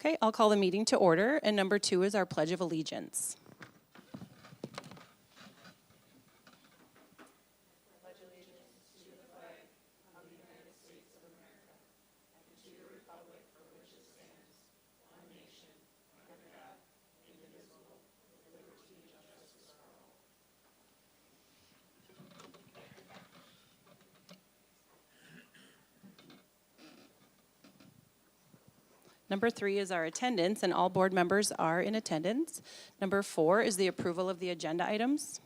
Okay, I'll call the meeting to order, and number 2 is our Pledge of Allegiance. Number 3 is our attendance, and all board members are in attendance. Number 4 is the approval of the agenda items.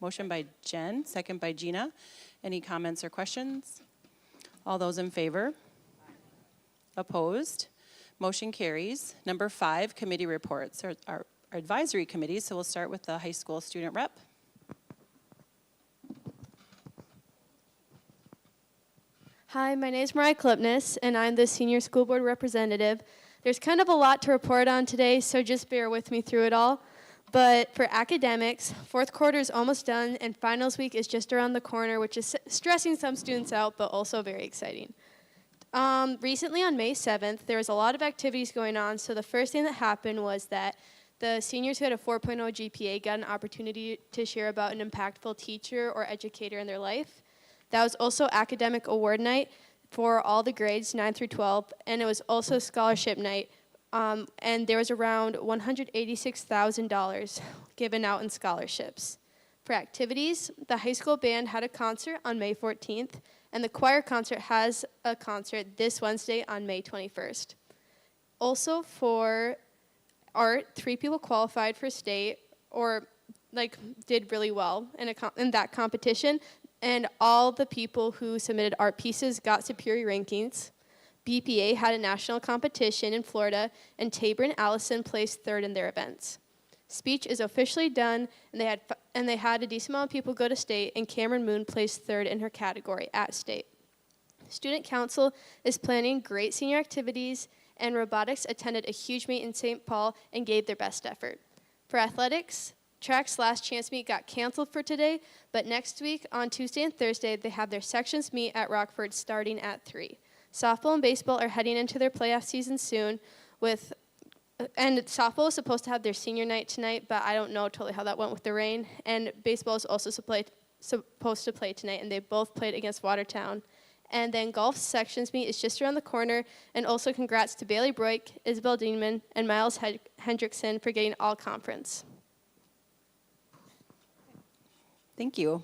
Motion by Jen, second by Gina. Any comments or questions? All those in favor? Opposed? Motion carries. Number 5, committee reports, or our advisory committee. So we'll start with the high school student rep. Hi, my name is Mariah Klipnis, and I'm the senior school board representative. There's kind of a lot to report on today, so just bear with me through it all. But for academics, fourth quarter is almost done, and finals week is just around the corner, which is stressing some students out, but also very exciting. Recently on May 7th, there was a lot of activities going on, so the first thing that happened was that the seniors who had a 4.0 GPA got an opportunity to share about an impactful teacher or educator in their life. That was also academic award night for all the grades 9 through 12, and it was also scholarship night. And there was around $186,000 given out in scholarships. For activities, the high school band had a concert on May 14th, and the choir concert has a concert this Wednesday on May 21st. Also for art, 3 people qualified for state or did really well in that competition. And all the people who submitted art pieces got superior rankings. BPA had a national competition in Florida, and Tabor and Allison placed 3rd in their events. Speech is officially done, and they had a decent amount of people go to state, and Cameron Moon placed 3rd in her category at state. Student Council is planning great senior activities, and robotics attended a huge meet in St. Paul and gave their best effort. For athletics, track's last chance meet got canceled for today, but next week on Tuesday and Thursday, they have their sections meet at Rockford starting at 3. Softball and baseball are heading into their playoff season soon, and softball is supposed to have their senior night tonight, but I don't know totally how that went with the rain. And baseball is also supposed to play tonight, and they both played against Watertown. And then golf sections meet is just around the corner, and also congrats to Bailey Broik, Isabel Dienman, and Miles Hendrickson for getting all conference. Thank you.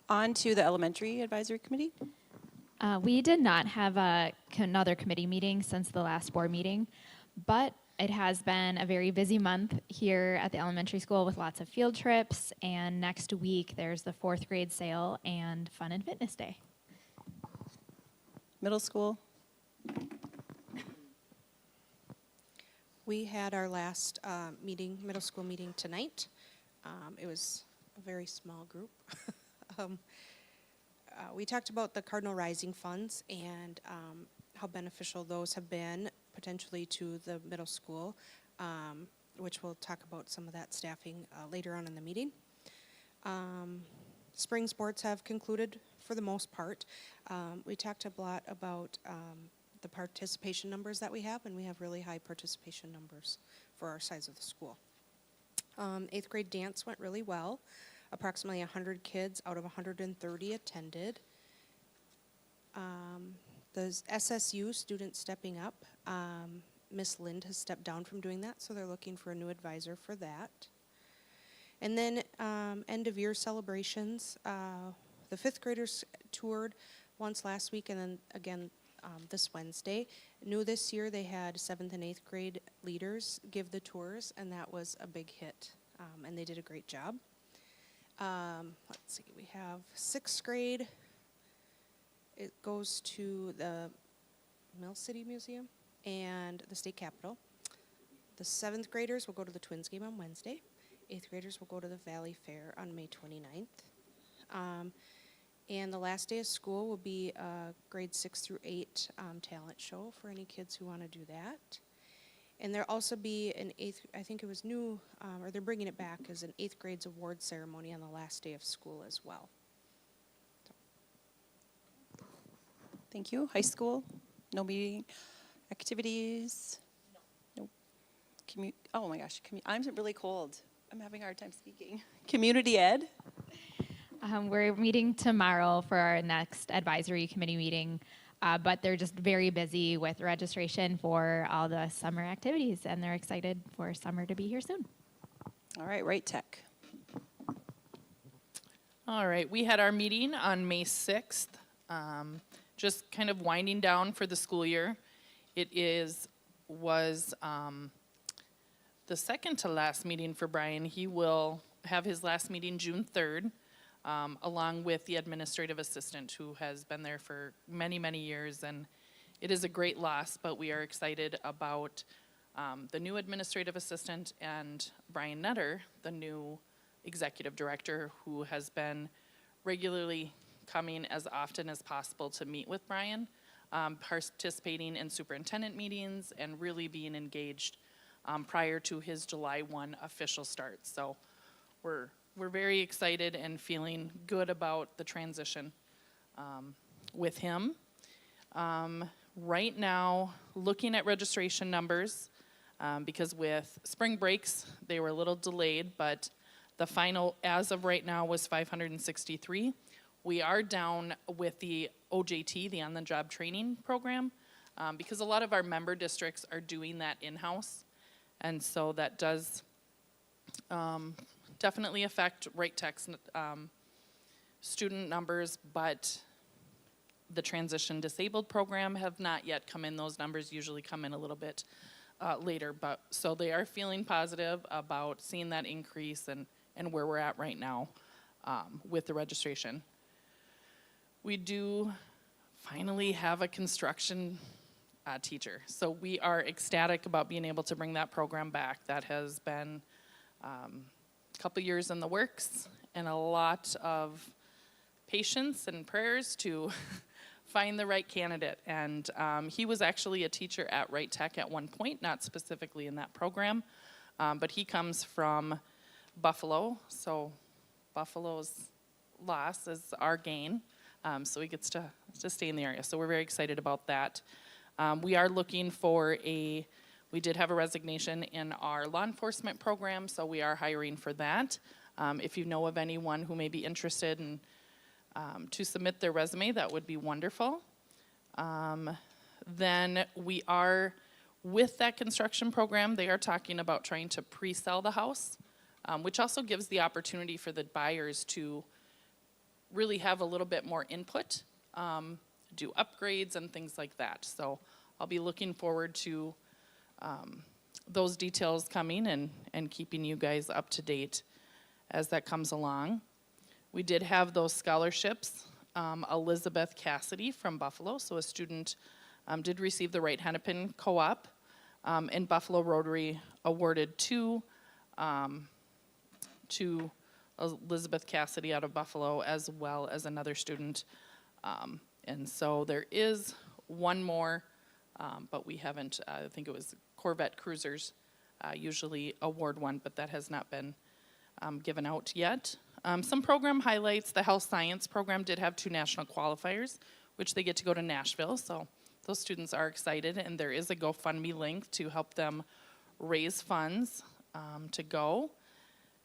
On to the elementary advisory committee. We did not have another committee meeting since the last board meeting, but it has been a very busy month here at the elementary school with lots of field trips, and next week there's the 4th grade sale and Fun and Fitness Day. Middle school. We had our last middle school meeting tonight. It was a very small group. We talked about the Cardinal Rising funds and how beneficial those have been potentially to the middle school, which we'll talk about some of that staffing later on in the meeting. Spring sports have concluded for the most part. We talked a lot about the participation numbers that we have, and we have really high participation numbers for our size of the school. 8th grade dance went really well. Approximately 100 kids out of 130 attended. The SSU students stepping up. Miss Lind has stepped down from doing that, so they're looking for a new advisor for that. And then end of year celebrations. The 5th graders toured once last week and then again this Wednesday. New this year, they had 7th and 8th grade leaders give the tours, and that was a big hit, and they did a great job. Let's see, we have 6th grade. It goes to the Mill City Museum and the State Capitol. The 7th graders will go to the Twins game on Wednesday. 8th graders will go to the Valley Fair on May 29th. And the last day of school will be a grade 6 through 8 talent show for any kids who want to do that. And there'll also be an 8th, I think it was new, or they're bringing it back as an 8th grade's award ceremony on the last day of school as well. Thank you. High school, no meeting. Activities? Nope. Oh my gosh, I'm really cold. I'm having a hard time speaking. Community ed? We're meeting tomorrow for our next advisory committee meeting, but they're just very busy with registration for all the summer activities, and they're excited for summer to be here soon. All right, Right Tech. All right, we had our meeting on May 6th, just kind of winding down for the school year. It was the second to last meeting for Brian. He will have his last meeting June 3rd, along with the administrative assistant who has been there for many, many years. And it is a great loss, but we are excited about the new administrative assistant and Brian Netter, the new executive director, who has been regularly coming as often as possible to meet with Brian, participating in superintendent meetings and really being engaged prior to his July 1 official start. So we're very excited and feeling good about the transition with him. Right now, looking at registration numbers, because with spring breaks, they were a little delayed, but the final, as of right now, was 563. We are down with the OJT, the on-the-job training program, because a lot of our member districts are doing that in-house. And so that does definitely affect Right Tech's student numbers, but the transition disabled program have not yet come in. Those numbers usually come in a little bit later, but so they are feeling positive about seeing that increase and where we're at right now with the registration. We do finally have a construction teacher. So we are ecstatic about being able to bring that program back. That has been a couple years in the works and a lot of patience and prayers to find the right candidate. And he was actually a teacher at Right Tech at one point, not specifically in that program, but he comes from Buffalo, so Buffalo's loss is our gain, so he gets to stay in the area. So we're very excited about that. We are looking for we did have a resignation in our law enforcement program, so we are hiring for that. If you know of anyone who may be interested in to submit their resume, that would be wonderful. Then we are, with that construction program, they are talking about trying to pre-sell the house, which also gives the opportunity for the buyers to really have a little bit more input, do upgrades and things like that. So I'll be looking forward to those details coming and keeping you guys up to date as that comes along. We did have those scholarships. Elizabeth Cassidy from Buffalo, so a student did receive the Wright Hennepin Co-op, and Buffalo Rotary awarded to Elizabeth Cassidy out of Buffalo, as well as another student. And so there is one more, but we haven't, I think it was Corvette Cruisers usually award one, but that has not been given out yet. Some program highlights: the health science program did have 2 national qualifiers, which they get to go to Nashville, so those students are excited, and there is a GoFundMe link to help them raise funds to go.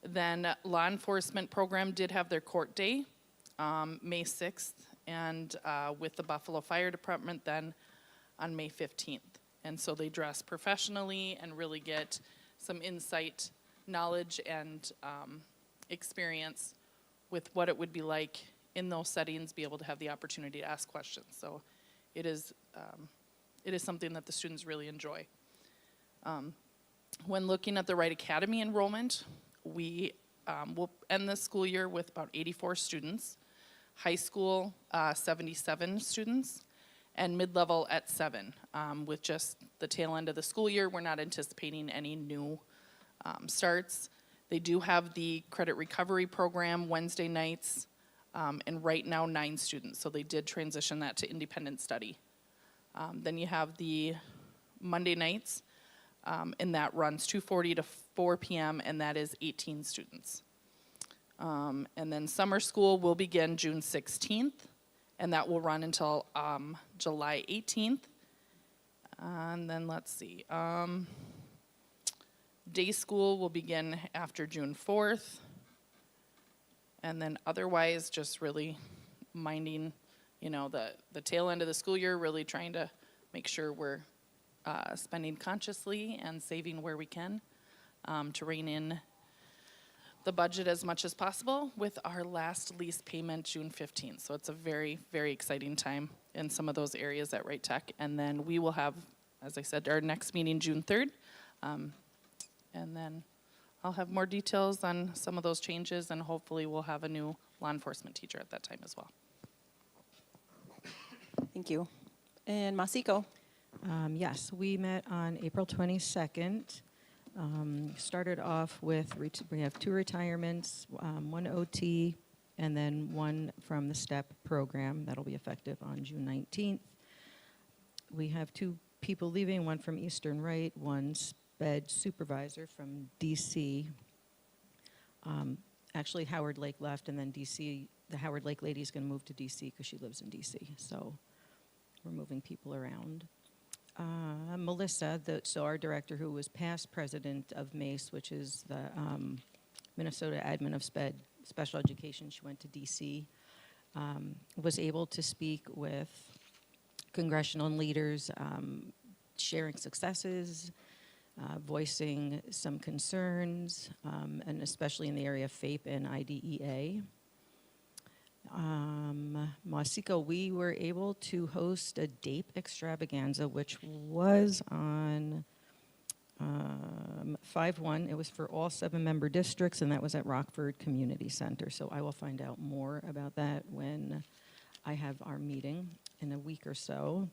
Then law enforcement program did have their court day, May 6th, and with the Buffalo Fire Department then on May 15th. And so they dress professionally and really get some insight, knowledge, and experience with what it would be like in those settings, be able to have the opportunity to ask questions. So it is something that the students really enjoy. When looking at the Wright Academy enrollment, we will end the school year with about 84 students, high school 77 students, and mid-level at 7. With just the tail end of the school year, we're not anticipating any new starts. They do have the credit recovery program Wednesday nights, and right now 9 students, so they did transition that to independent study. Then you have the Monday nights, and that runs 2:40 to 4 p.m., and that is 18 students. And then summer school will begin June 16th, and that will run until July 18th. And then let's see. Day school will begin after June 4th. And then otherwise, just really minding, the tail end of the school year, really trying to make sure we're spending consciously and saving where we can to rein in the budget as much as possible with our last lease payment June 15th. So it's a very, very exciting time in some of those areas at Wright Tech. And then we will have, as I said, our next meeting June 3rd. And then I'll have more details on some of those changes, and hopefully we'll have a new law enforcement teacher at that time as well. Thank you. And Masiko? Yes, we met on April 22nd. Started off with, we have 2 retirements, 1 OT, and then 1 from the STEP program. That'll be effective on June 19th. We have 2 people leaving, 1 from Eastern Wright, 1 SPED supervisor from DC. Actually, Howard Lake left, and then DC, the Howard Lake lady is going to move to DC because she lives in DC. So we're moving people around. Melissa, so our director, who was past president of MACE, which is the Minnesota Admin of Special Education, she went to DC, was able to speak with congressional leaders, sharing successes, voicing some concerns, and especially in the area of FAPE and IDEA. Masiko, we were able to host a DAPE extravaganza, which was on 5/1. It was for all 7 member districts, and that was at Rockford Community Center. So I will find out more about that when I have our meeting in a week or so.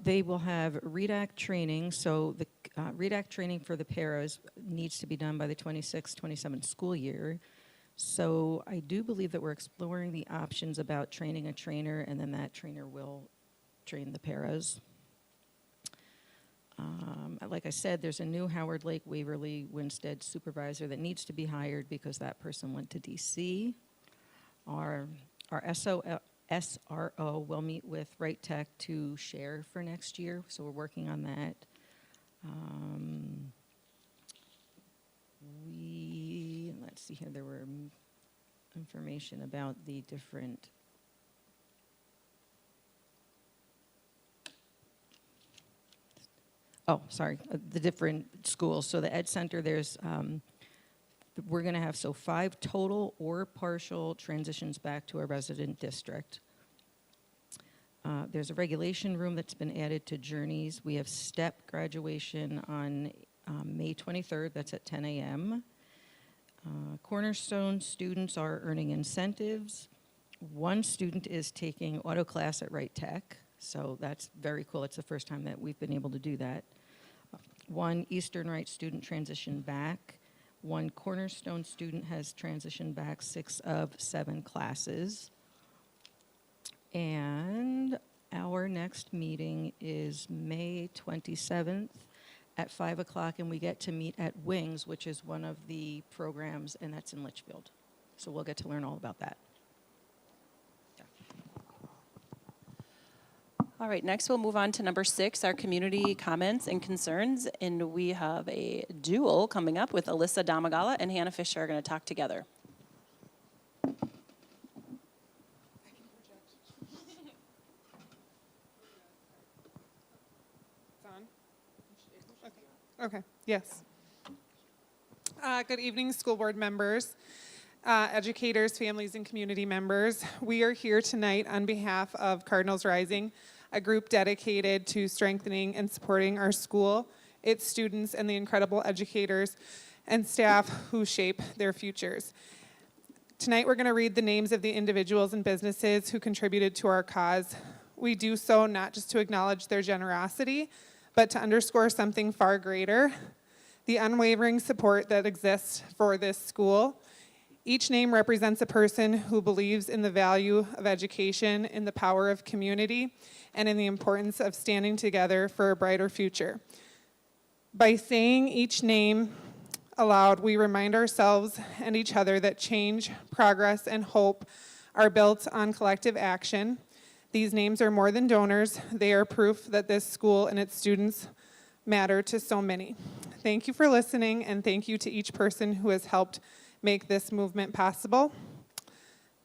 They will have REDAC training, so the REDAC training for the paras needs to be done by the 26-27 school year. So I do believe that we're exploring the options about training a trainer, and then that trainer will train the paras. Like I said, there's a new Howard Lake Waverly Winstead supervisor that needs to be hired because that person went to DC. Our SRO will meet with Wright Tech to share for next year, so we're working on that. Let's see here, there were information about the different the different schools. So the Ed Center, there's we're going to have 5 total or partial transitions back to our resident district. There's a regulation room that's been added to Journeys. We have STEP graduation on May 23rd. That's at 10 a.m. Cornerstone students are earning incentives. 1 student is taking auto class at Wright Tech, so that's very cool. It's the first time that we've been able to do that. 1 Eastern Wright student transitioned back. 1 Cornerstone student has transitioned back 6 of 7 classes. And our next meeting is May 27th at 5 o'clock, and we get to meet at Wings, which is one of the programs, and that's in Litchfield. So we'll get to learn all about that. All right, next we'll move on to number 6, our community comments and concerns. And we have a duel coming up with Alyssa Damagala and Hannah Fisher are going to talk together. Okay, yes. Good evening, school board members, educators, families, and community members. We are here tonight on behalf of Cardinals Rising, a group dedicated to strengthening and supporting our school, its students, and the incredible educators and staff who shape their futures. Tonight, we're going to read the names of the individuals and businesses who contributed to our cause. We do so not just to acknowledge their generosity, but to underscore something far greater, the unwavering support that exists for this school. Each name represents a person who believes in the value of education, in the power of community, and in the importance of standing together for a brighter future. By saying each name aloud, we remind ourselves and each other that change, progress, and hope are built on collective action. These names are more than donors. They are proof that this school and its students matter to so many. Thank you for listening, and thank you to each person who has helped make this movement possible.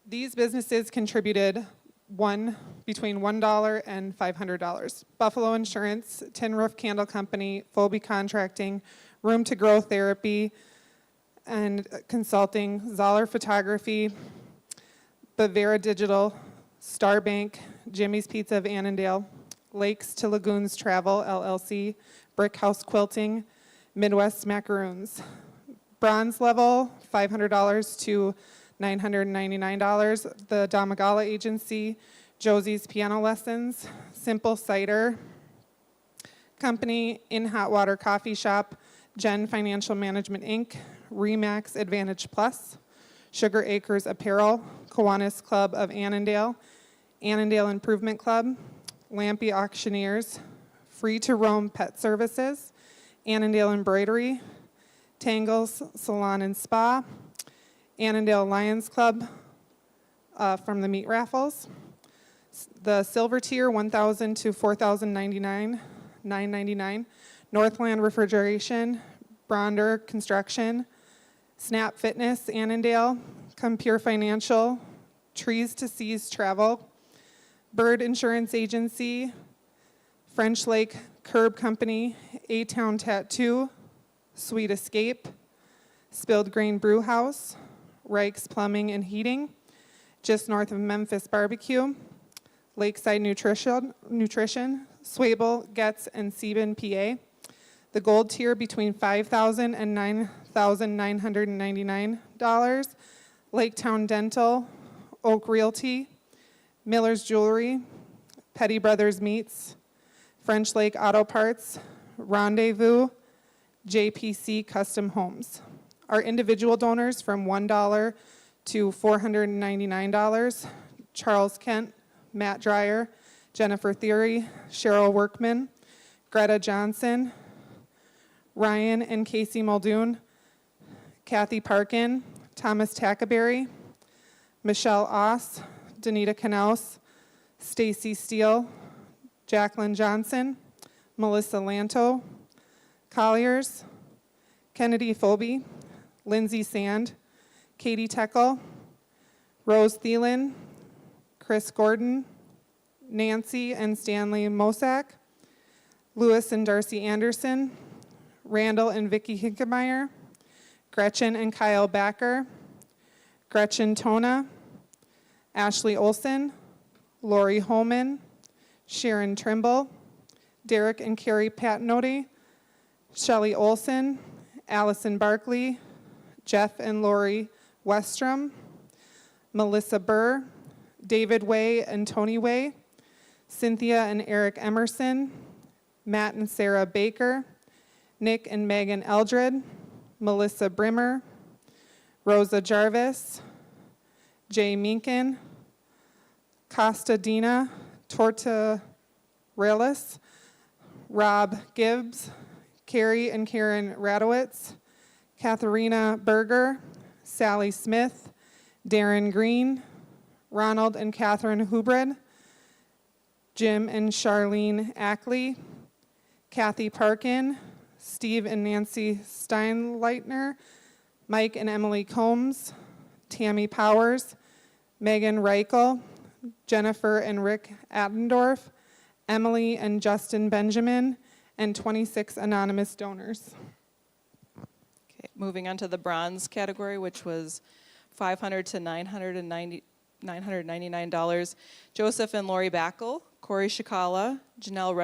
These businesses contributed between $1 and $500. Buffalo Insurance, Tin Roof Candle Company, Phoebe Contracting, Room to Grow Therapy and Consulting, Zoller Photography, Bavera Digital, Star Bank, Jimmy's Pizza of Annandale, Lakes to Lagoons Travel, LLC, Brick House Quilting, Midwest Macaroons. Bronze level, $500 to $999. The Damagala Agency, Josie's Piano Lessons, Simple Cider Company, In Hot Water Coffee Shop, Gen Financial Management Inc., Remax Advantage Plus, Sugar Acres Apparel, Kiwanis Club of Annandale, Annandale Improvement Club, Lampy Auctioneers, Free to Roam Pet Services, Annandale Embroidery, Tangles Salon and Spa, Annandale Lions Club from the meat raffles. The silver tier, $1,000 to $4,099, Northland Refrigeration, Bronder Construction, Snap Fitness, Annandale, Compure Financial, Trees to Seas Travel, Bird Insurance Agency, French Lake Curb Company, A-Town Tattoo, Sweet Escape, Spilled Grain Brew House, Reich's Plumbing and Heating, just north of Memphis Barbecue, Lakeside Nutrition, Swable, Getz, and Sieben, PA. The gold tier between $5,000 and $9,999, Laketown Dental, Oak Realty, Miller's Jewelry, Petty Brothers Meats, French Lake Auto Parts, Rendezvous, JPC Custom Homes. Our individual donors from $1 to $499, Charles Kent, Matt Dreyer, Jennifer Theory, Cheryl Workman, Greta Johnson, Ryan and Casey Muldoon, Kathy Parkin, Thomas Tackaberry, Michelle Oss, Danita Knaus, Stacy Steele, Jacqueline Johnson, Melissa Lanto, Colliers, Kennedy Phoebe, Lindsay Sand, Katie Teckel, Rose Thielen, Chris Gordon, Nancy and Stanley Mosak, Lewis and Darcy Anderson, Randall and Vicki Hinkemeyer, Gretchen and Kyle Backer, Gretchen Tona, Ashley Olson, Lori Holman, Sharon Trimble, Derek and Carrie Patnody, Shelley Olson, Allison Barkley, Jeff and Lori Westrom, Melissa Burr, David Way and Tony Way, Cynthia and Eric Emerson, Matt and Sarah Baker, Nick and Megan Eldred, Melissa Brimmer, Rosa Jarvis, Jay Minkin, Costa Dina Tortorellis, Rob Gibbs, Carrie and Karen Radowitz, Katharina Berger, Sally Smith, Darren Green, Ronald and Catherine Hubred, Jim and Charlene Ackley, Kathy Parkin, Steve and Nancy Steinleitner, Mike and Emily Combs, Tammy Powers, Megan Reichel, Jennifer and Rick Attendorf, Emily and Justin Benjamin, and 26 anonymous donors. Okay, moving on to the bronze category, which was $500 to $999. Joseph and Lori Backel, Corey Shikala, Janelle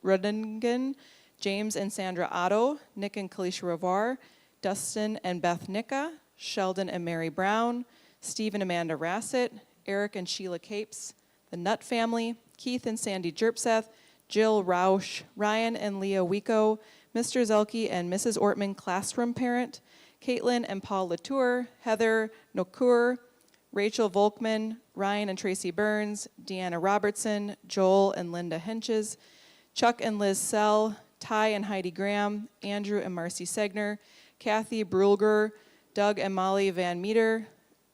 Rudingen, James and Sandra Otto, Nick and Kalisha Ravar, Dustin and Beth Nicka, Sheldon and Mary Brown, Steve and Amanda Rassett, Eric and Sheila Capes, the Nutt family, Keith and Sandy Jerpseth, Jill Rausch, Ryan and Leah Wico, Mr. Zelke and Mrs. Ortman classroom parent, Caitlin and Paul Latour, Heather Nokur, Rachel Volkman, Ryan and Tracy Burns, Deanna Robertson, Joel and Linda Henches, Chuck and Liz Sell, Ty and Heidi Graham, Andrew and Marcy Segner, Kathy Brulger, Doug and Molly Van Meter,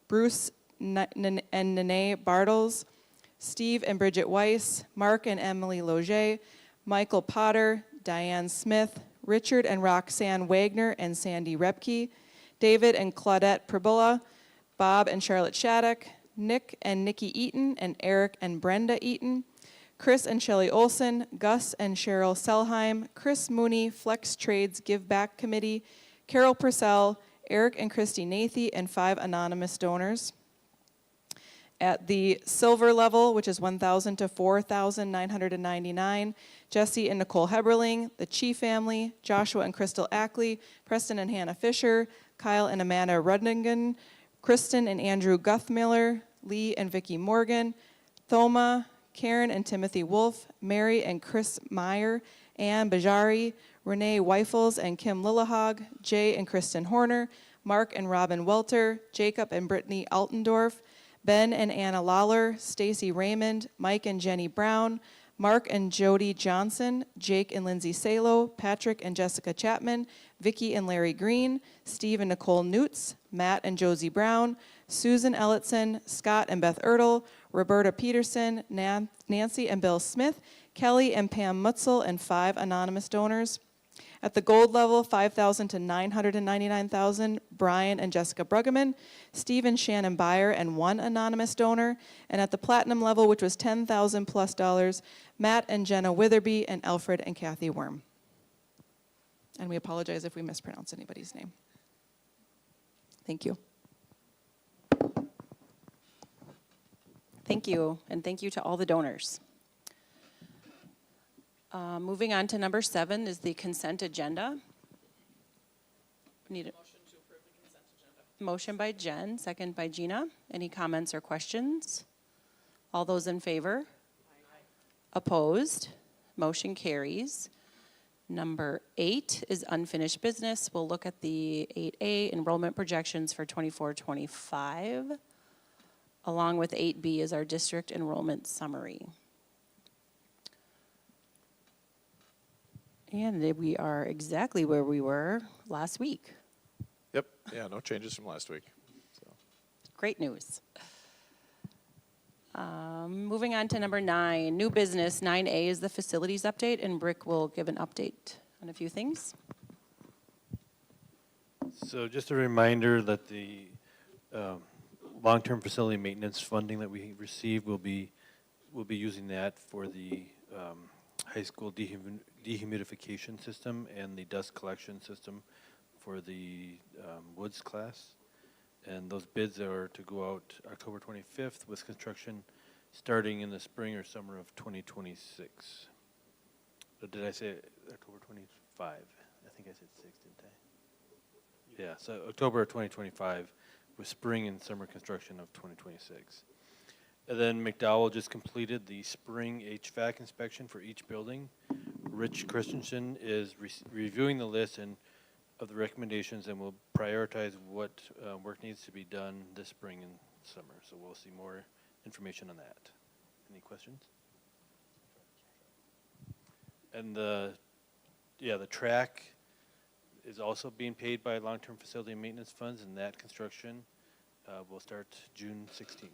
Bruce and Nene Bartles, Steve and Bridget Weiss, Mark and Emily Loget, Michael Potter, Diane Smith, Richard and Roxanne Wagner and Sandy Rebke, David and Claudette Pribula, Bob and Charlotte Shattuck, Nick and Nikki Eaton and Eric and Brenda Eaton, Chris and Shelley Olson, Gus and Cheryl Selheim, Chris Mooney, Flex Trades Give Back Committee, Carol Purcell, Eric and Christy Nathy, and 5 anonymous donors. At the silver level, which is $1,000 to $4,999, Jesse and Nicole Heberling, the Chi family, Joshua and Crystal Ackley, Preston and Hannah Fisher, Kyle and Amanda Rudningen, Kristen and Andrew Guthmiller, Lee and Vicki Morgan, Thoma, Karen and Timothy Wolf, Mary and Chris Meyer, Ann Bajari, Renee Weifels and Kim Lillehog, Jay and Kristen Horner, Mark and Robin Welter, Jacob and Brittany Altendorf, Ben and Anna Lawler, Stacy Raymond, Mike and Jenny Brown, Mark and Jody Johnson, Jake and Lindsay Salo, Patrick and Jessica Chapman, Vicky and Larry Green, Steve and Nicole Newts, Matt and Josie Brown, Susan Ellitson, Scott and Beth Ertl, Roberta Peterson, Nancy and Bill Smith, Kelly and Pam Mutzel, and 5 anonymous donors. At the gold level, $5,000 to $999,000, Brian and Jessica Bruggeman, Steve and Shannon Byer, and 1 anonymous donor. And at the platinum level, which was $10,000 plus dollars, Matt and Jenna Witherby, and Alfred and Kathy Worm. And we apologize if we mispronounce anybody's name. Thank you. Thank you, and thank you to all the donors. Moving on to number 7 is the consent agenda. Need a Motion to approve the consent agenda. motion by Jen, second by Gina. Any comments or questions? All those in favor? Opposed? Motion carries. Number 8 is unfinished business. We'll look at the 8A enrollment projections for 24-25. Along with 8B is our district enrollment summary. And we are exactly where we were last week. Yep. Yeah, no changes from last week. So. Great news. Moving on to number 9, new business. 9A is the facilities update, and Brick will give an update on a few things. So just a reminder that the long-term facility maintenance funding that we receive we'll be using that for the high school dehumidification system and the dust collection system for the Woods class. And those bids are to go out October 25th with construction starting in the spring or summer of 2026. Did I say October 25? I think I said 6, didn't I? Yeah, so October 2025 with spring and summer construction of 2026. And then McDowell just completed the spring HVAC inspection for each building. Rich Christensen is reviewing the list and of the recommendations and will prioritize what work needs to be done this spring and summer. So we'll see more information on that. Any questions? And the track is also being paid by long-term facility and maintenance funds, and that construction will start June 16th.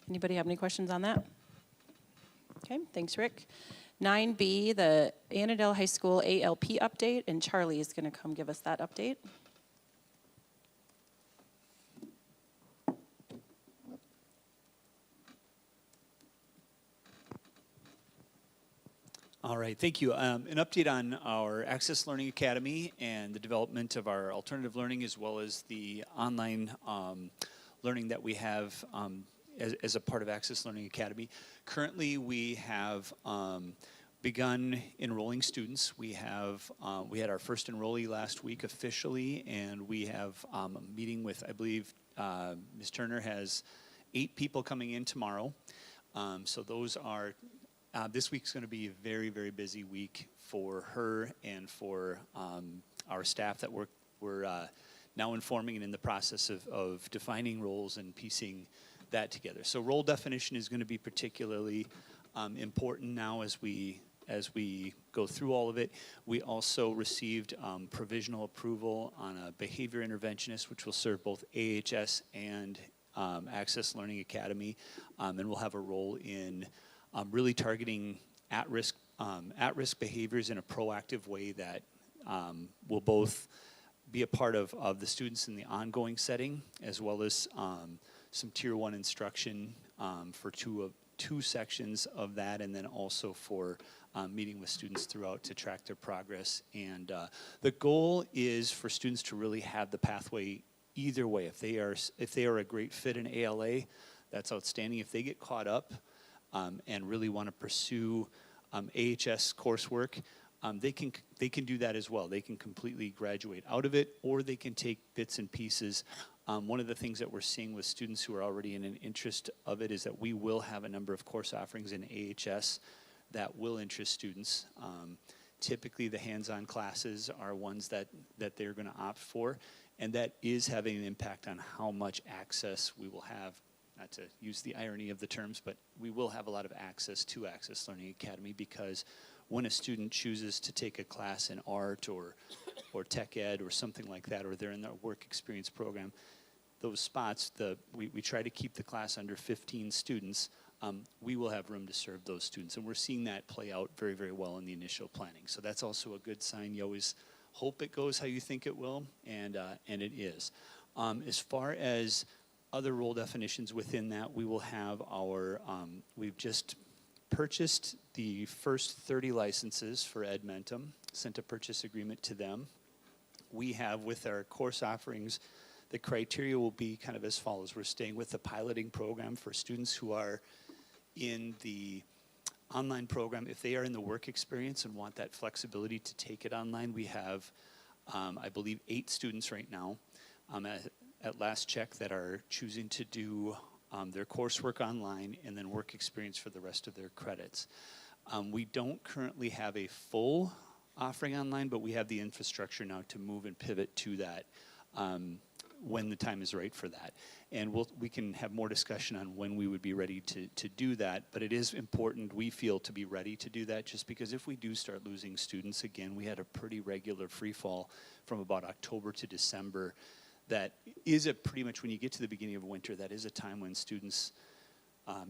Anybody have any questions on that? Okay, thanks, Rick. 9B, the Annandale High School ALP update, and Charlie is going to come give us that update. All right, thank you. An update on our Access Learning Academy and the development of our alternative learning as well as the online learning that we have as a part of Access Learning Academy. Currently, we have begun enrolling students. We had our first enrollee last week officially, and we have a meeting with, I believe, Ms. Turner has 8 people coming in tomorrow. So those are, this week's going to be a very, very busy week for her and for our staff that we're now informing and in the process of defining roles and piecing that together. So role definition is going to be particularly important now as we go through all of it. We also received provisional approval on a behavior interventionist, which will serve both AHS and Access Learning Academy, and will have a role in really targeting at-risk behaviors in a proactive way that will both be a part of the students in the ongoing setting, as well as some Tier 1 instruction for two sections of that, and then also for meeting with students throughout to track their progress. And the goal is for students to really have the pathway either way. If they are a great fit in ALA, that's outstanding. If they get caught up and really want to pursue AHS coursework, they can do that as well. They can completely graduate out of it, or they can take bits and pieces. One of the things that we're seeing with students who are already in an interest of it is that we will have a number of course offerings in AHS that will interest students. Typically, the hands-on classes are ones that they're going to opt for, and that is having an impact on how much access we will have. Not to use the irony of the terms, but we will have a lot of access to Access Learning Academy, because when a student chooses to take a class in art or tech ed or something like that, or they're in the work experience program, those spots, we try to keep the class under 15 students. We will have room to serve those students, and we're seeing that play out very, very well in the initial planning. So that's also a good sign. You always hope it goes how you think it will, and it is. As far as other role definitions within that, we will have our, we've just purchased the first 30 licenses for Edmentum, sent a purchase agreement to them. We have, with our course offerings, the criteria will be kind of as follows. We're staying with the piloting program for students who are in the online program. If they are in the work experience and want that flexibility to take it online, we have, I believe, 8 students right now at last check that are choosing to do their coursework online and then work experience for the rest of their credits. We don't currently have a full offering online, but we have the infrastructure now to move and pivot to that when the time is right for that. And we can have more discussion on when we would be ready to do that, but it is important, we feel, to be ready to do that, just because if we do start losing students again, we had a pretty regular free fall from about October to December. That is pretty much when you get to the beginning of winter, that is a time when students,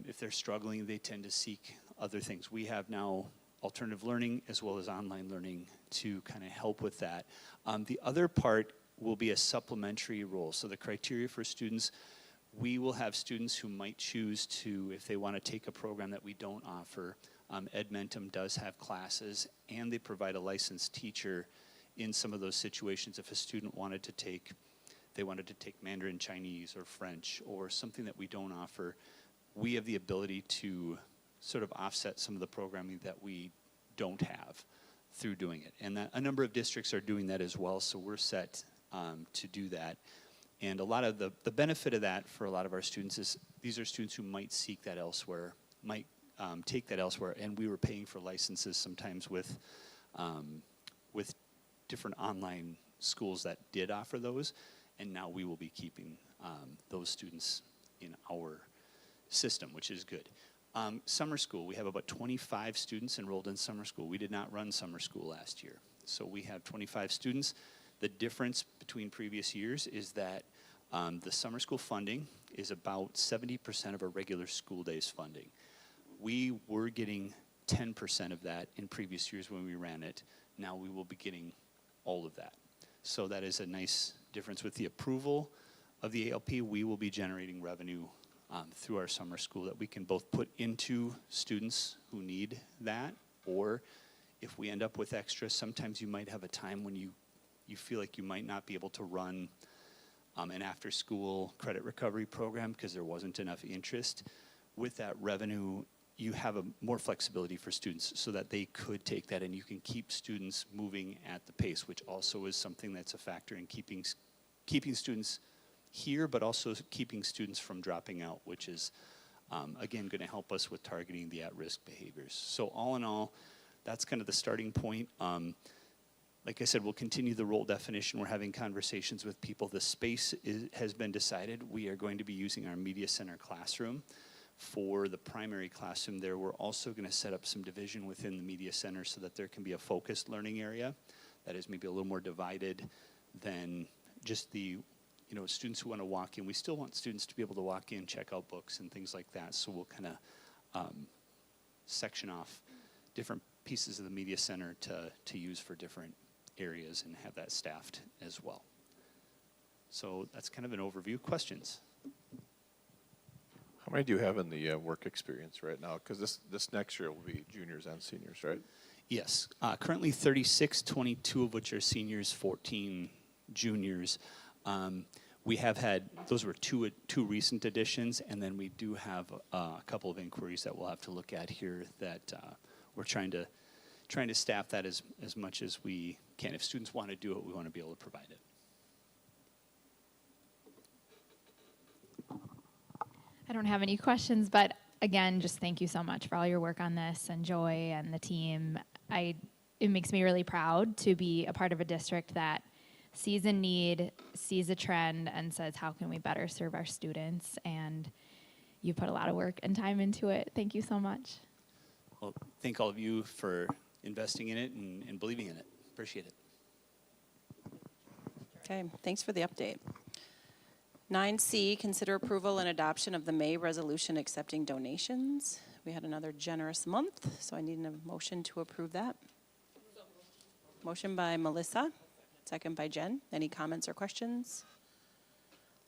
if they're struggling, they tend to seek other things. We have now alternative learning as well as online learning to kind of help with that. The other part will be a supplementary role. So the criteria for students, we will have students who might choose to, if they want to take a program that we don't offer, Edmentum does have classes, and they provide a licensed teacher in some of those situations. If a student wanted to take Mandarin Chinese or French or something that we don't offer, we have the ability to sort of offset some of the programming that we don't have through doing it. And a number of districts are doing that as well, so we're set to do that. And a lot of the benefit of that for a lot of our students is these are students who might seek that elsewhere, might take that elsewhere, and we were paying for licenses sometimes with different online schools that did offer those. And now we will be keeping those students in our system, which is good. Summer school, we have about 25 students enrolled in summer school. We did not run summer school last year. So we have 25 students. The difference between previous years is that the summer school funding is about 70% of our regular school days funding. We were getting 10% of that in previous years when we ran it. Now we will be getting all of that. So that is a nice difference. With the approval of the ALP, we will be generating revenue through our summer school that we can both put into students who need that, or if we end up with extra, sometimes you might have a time when you feel like you might not be able to run an after-school credit recovery program because there wasn't enough interest. With that revenue, you have more flexibility for students so that they could take that, and you can keep students moving at the pace, which also is something that's a factor in keeping students here, but also keeping students from dropping out, which is, again, going to help us with targeting the at-risk behaviors. So all in all, that's kind of the starting point. Like I said, we'll continue the role definition. We're having conversations with people. The space has been decided. We are going to be using our media center classroom for the primary classroom there. We're also going to set up some division within the media center so that there can be a focused learning area that is maybe a little more divided than just the students who want to walk in. We still want students to be able to walk in, check out books and things like that. So we'll kind of section off different pieces of the media center to use for different areas and have that staffed as well. So that's kind of an overview. Questions? How many do you have in the work experience right now? Because this next year will be juniors and seniors, right? Yes. Currently 36, 22 of which are seniors, 14 juniors. We have had, those were two recent additions, and then we do have a couple of inquiries that we'll have to look at here that we're trying to staff that as much as we can. If students want to do it, we want to be able to provide it. I don't have any questions, but again, just thank you so much for all your work on this, and Joy and the team. It makes me really proud to be a part of a district that sees a need, sees a trend, and says, how can we better serve our students? And you put a lot of work and time into it. Thank you so much. Well, thank all of you for investing in it and believing in it. Appreciate it. Okay, thanks for the update. 9C, consider approval and adoption of the May resolution accepting donations. We had another generous month, so I need a motion to approve that. Motion by Melissa, second by Jen. Any comments or questions?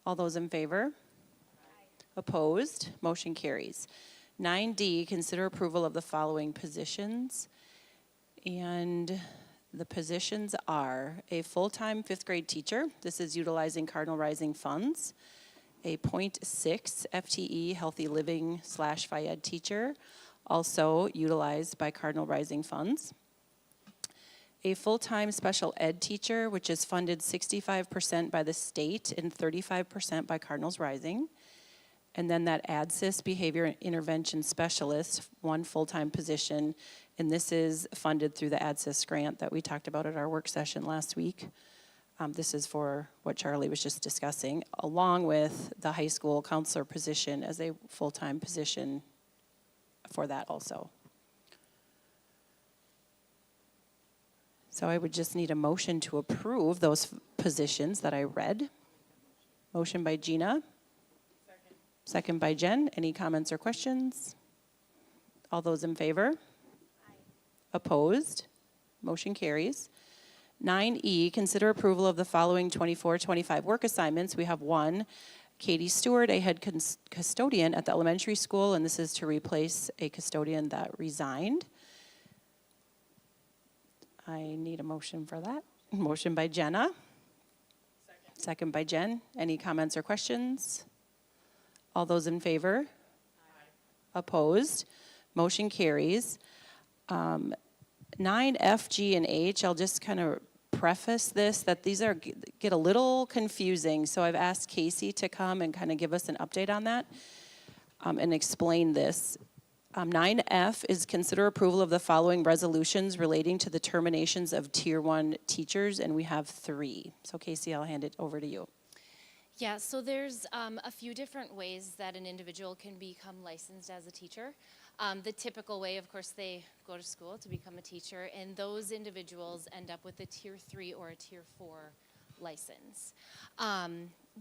All those in favor? Opposed? Motion carries. 9D, consider approval of the following positions. And the positions are a full-time fifth grade teacher. This is utilizing Cardinal Rising funds. A .6 FTE healthy living / Phi-Ed teacher, also utilized by Cardinal Rising funds. A full-time special ed teacher, which is funded 65% by the state and 35% by Cardinals Rising. And then that ADSIS behavior intervention specialist, one full-time position, and this is funded through the ADSIS grant that we talked about at our work session last week. This is for what Charlie was just discussing, along with the high school counselor position as a full-time position for that also. So I would just need a motion to approve those positions that I read. Motion by Gina. Second by Jen. Any comments or questions? All those in favor? Aye. Opposed? Motion carries. 9E, consider approval of the following 24-25 work assignments. We have one, Katie Stewart, a head custodian at the elementary school, and this is to replace a custodian that resigned. I need a motion for that. Motion by Jenna. Second by Jen. Any comments or questions? All those in favor? Aye. Opposed? Motion carries. 9F, G, and H, I'll just kind of preface this, that these get a little confusing. So I've asked Casey to come and kind of give us an update on that and explain this. 9F is consider approval of the following resolutions relating to the terminations of Tier 1 teachers, and we have 3. So Casey, I'll hand it over to you. Yeah, so there's a few different ways that an individual can become licensed as a teacher. The typical way, of course, they go to school to become a teacher, and those individuals end up with a Tier 3 or a Tier 4 license.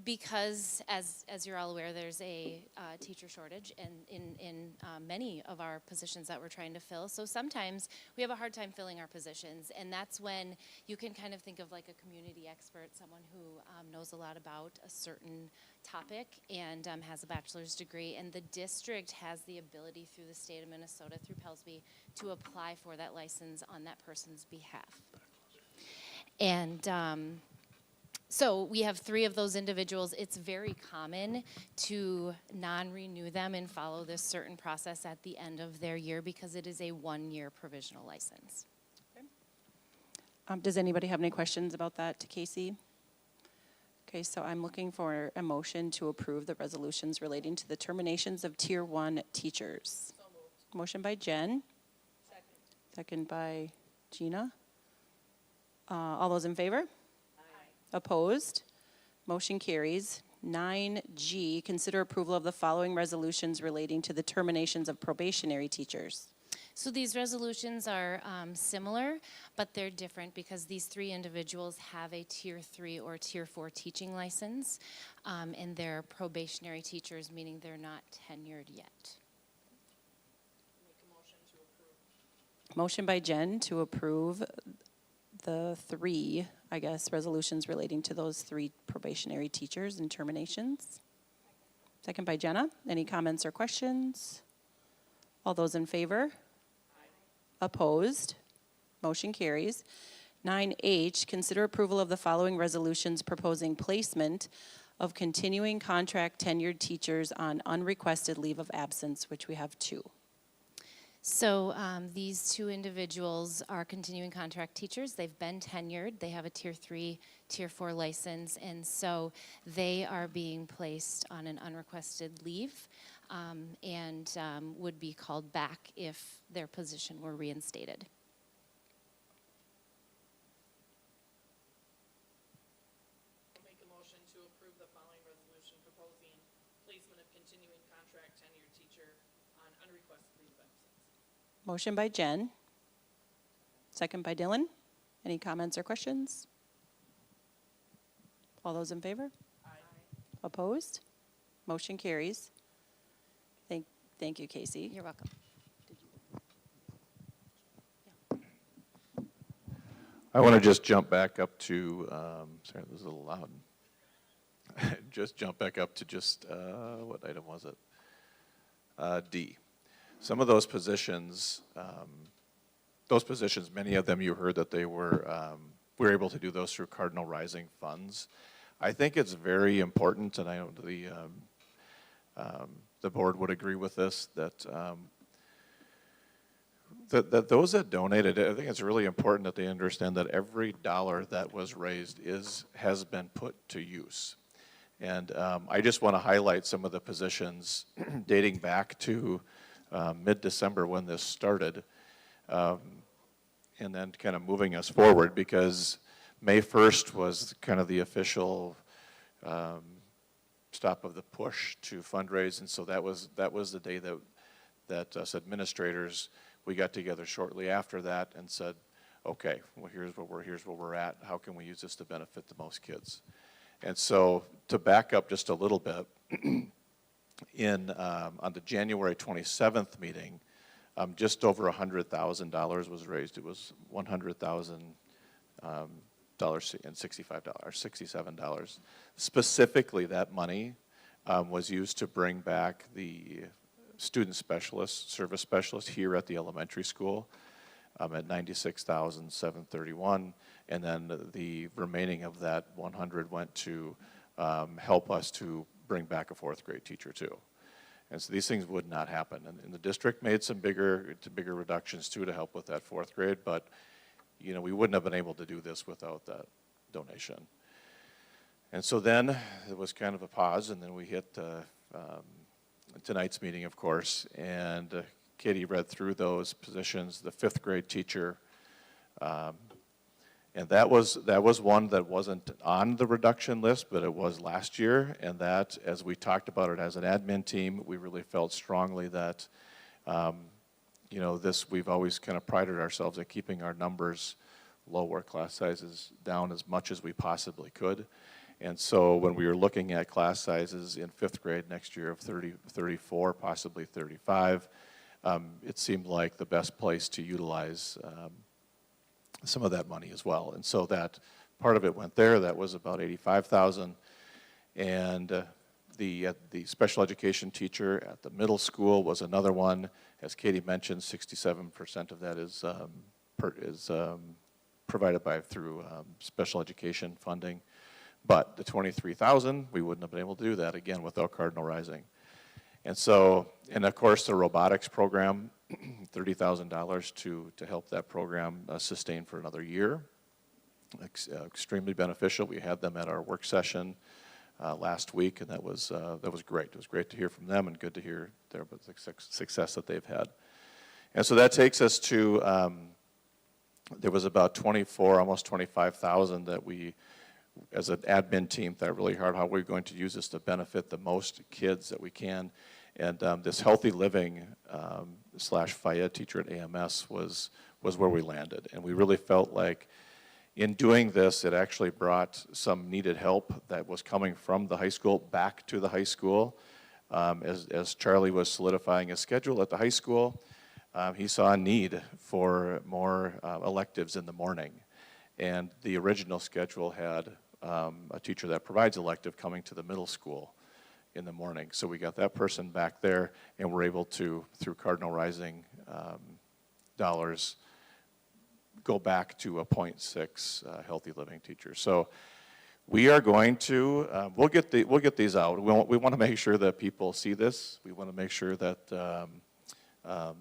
Because, as you're all aware, there's a teacher shortage in many of our positions that we're trying to fill. So sometimes we have a hard time filling our positions, and that's when you can kind of think of like a community expert, someone who knows a lot about a certain topic and has a bachelor's degree. And the district has the ability through the state of Minnesota, through Pellsby, to apply for that license on that person's behalf. And so we have 3 of those individuals. It's very common to non-renew them and follow this certain process at the end of their year because it is a 1-year provisional license. Okay. Does anybody have any questions about that to Casey? Okay, so I'm looking for a motion to approve the resolutions relating to the terminations of Tier 1 teachers. So moved. Motion by Jen. Second by Gina. All those in favor? Opposed? Motion carries. 9G, consider approval of the following resolutions relating to the terminations of probationary teachers. So these resolutions are similar, but they're different because these 3 individuals have a Tier 3 or Tier 4 teaching license, and they're probationary teachers, meaning they're not tenured yet. Motion by Jen to approve the 3, I guess, resolutions relating to those 3 probationary teachers and terminations. Second by Jenna. Any comments or questions? All those in favor? Opposed? Motion carries. 9H, consider approval of the following resolutions proposing placement of continuing contract tenured teachers on unrequested leave of absence, which we have 2. So these 2 individuals are continuing contract teachers. They've been tenured. They have a Tier 3, Tier 4 license, and so they are being placed on an unrequested leave and would be called back if their position were reinstated. I'll make a motion to approve the following resolution proposing placement of continuing contract tenured teacher on unrequested leave of absence. Motion by Jen. Second by Dylan. Any comments or questions? All those in favor? Aye. Opposed? Motion carries. Thank you, Casey. You're welcome. I want to just jump back up to, sorry, this is a little loud. Just jump back up to just, what item was it? D. Some of those positions, many of them you heard that they were, we were able to do those through Cardinal Rising funds. I think it's very important, and I know the board would agree with this, that that those that donated, I think it's really important that they understand that every dollar that was raised has been put to use. And I just want to highlight some of the positions dating back to mid-December when this started, and then kind of moving us forward, because May 1st was kind of the official stop of the push to fundraise, and so that was the day that us administrators, we got together shortly after that and said, okay, well here's where we're at. How can we use this to benefit the most kids? And so to back up just a little bit, on the January 27th meeting, just over $100,000 was raised. It was $100,000 and $67. Specifically, that money was used to bring back the student specialist, service specialist here at the elementary school at $96,731, and then the remaining of that 100 went to help us to bring back a 4th grade teacher too. And so these things would not happen. And the district made some bigger reductions too to help with that 4th grade, but you know, we wouldn't have been able to do this without that donation. And so then it was kind of a pause, and then we hit tonight's meeting, of course, and Katie read through those positions, the 5th grade teacher, and that was one that wasn't on the reduction list, but it was last year, and that, as we talked about it as an admin team, we really felt strongly that you know, we've always kind of prided ourselves at keeping our numbers low, our class sizes down as much as we possibly could. And so when we were looking at class sizes in 5th grade next year of 30, 34, possibly 35, it seemed like the best place to utilize some of that money as well. And so that part of it went there. That was about $85,000. And the special education teacher at the middle school was another one. As Katie mentioned, 67% of that is provided through special education funding. But the $23,000, we wouldn't have been able to do that again without Cardinal Rising. And so, and of course the robotics program, $30,000 to help that program sustain for another year. Extremely beneficial. We had them at our work session last week, and that was great. It was great to hear from them, and good to hear the success that they've had. And so that takes us to, there was about 24, almost 25,000 that we, as an admin team, thought really hard how we're going to use this to benefit the most kids that we can. And this healthy living slash FIA teacher at AMS was where we landed. And we really felt like in doing this, it actually brought some needed help that was coming from the high school back to the high school. As Charlie was solidifying his schedule at the high school, he saw a need for more electives in the morning. And the original schedule had a teacher that provides elective coming to the middle school in the morning. So we got that person back there, and we're able to, through Cardinal Rising dollars, go back to a 0.6 healthy living teacher. So we are going to, we'll get these out. We want to make sure that people see this. We want to make sure that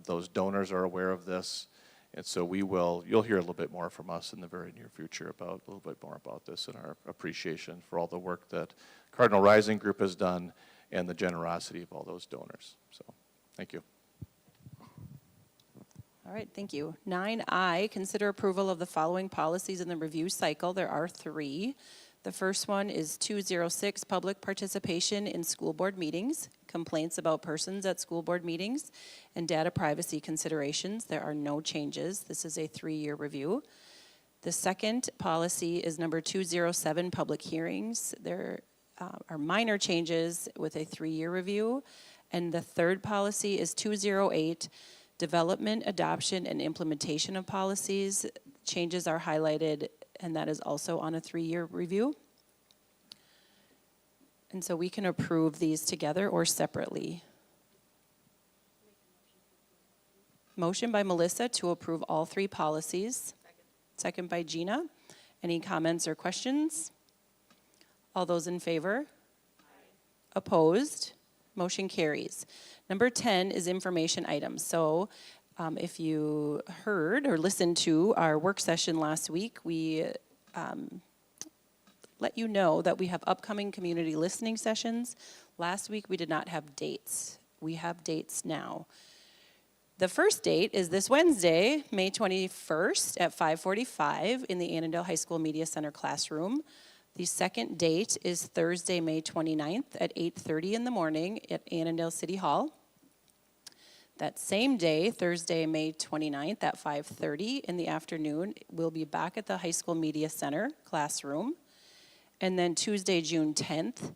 those donors are aware of this. And so you'll hear a little bit more from us in the very near future a little bit more about this and our appreciation for all the work that Cardinal Rising Group has done and the generosity of all those donors. So, thank you. All right, thank you. 9I, consider approval of the following policies in the review cycle. There are 3. The first one is 206, public participation in school board meetings, complaints about persons at school board meetings, and data privacy considerations. There are no changes. This is a 3-year review. The second policy is number 207, public hearings. There are minor changes with a 3-year review. And the third policy is 208, development, adoption, and implementation of policies. Changes are highlighted, and that is also on a 3-year review. And so we can approve these together or separately. Motion by Melissa to approve all 3 policies. Second by Gina. Any comments or questions? All those in favor? Opposed? Motion carries. Number 10 is information items. So if you heard or listened to our work session last week, we let you know that we have upcoming community listening sessions. Last week we did not have dates. We have dates now. The first date is this Wednesday, May 21st at 5:45 in the Annandale High School Media Center classroom. The second date is Thursday, May 29th at 8:30 in the morning at Annandale City Hall. That same day, Thursday, May 29th at 5:30 in the afternoon, we'll be back at the High School Media Center classroom. And then Tuesday, June 10th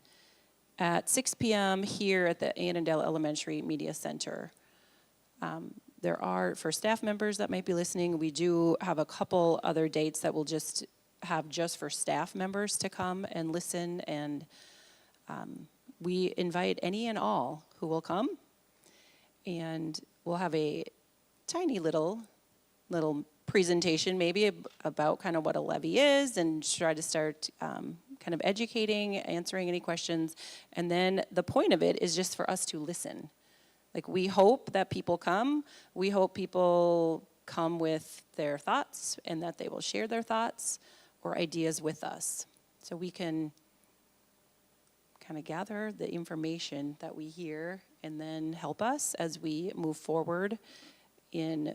at 6 p.m. here at the Annandale Elementary Media Center. There are, for staff members that might be listening, we do have a couple other dates that we'll just have just for staff members to come and listen, and we invite any and all who will come, and we'll have a tiny little presentation maybe about kind of what a levy is and try to start kind of educating, answering any questions, and then the point of it is just for us to listen. Like, we hope that people come. We hope people come with their thoughts and that they will share their thoughts or ideas with us. So we can kind of gather the information that we hear and then help us as we move forward in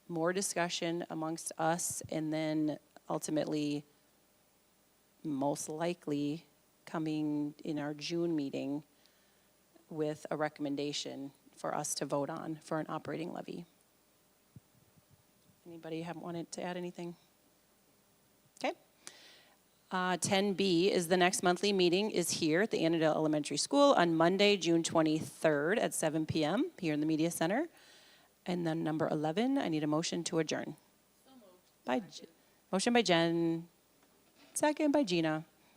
more discussion amongst us, and then ultimately, most likely, coming in our June meeting with a recommendation for us to vote on for an operating levy. Anybody have wanted to add anything? Okay. 10B is the next monthly meeting is here at the Annandale Elementary School on Monday, June 23rd at 7 p.m. here in the Media Center. And then number 11, I need a motion to adjourn. So moved. Motion by Jen, second by Gina.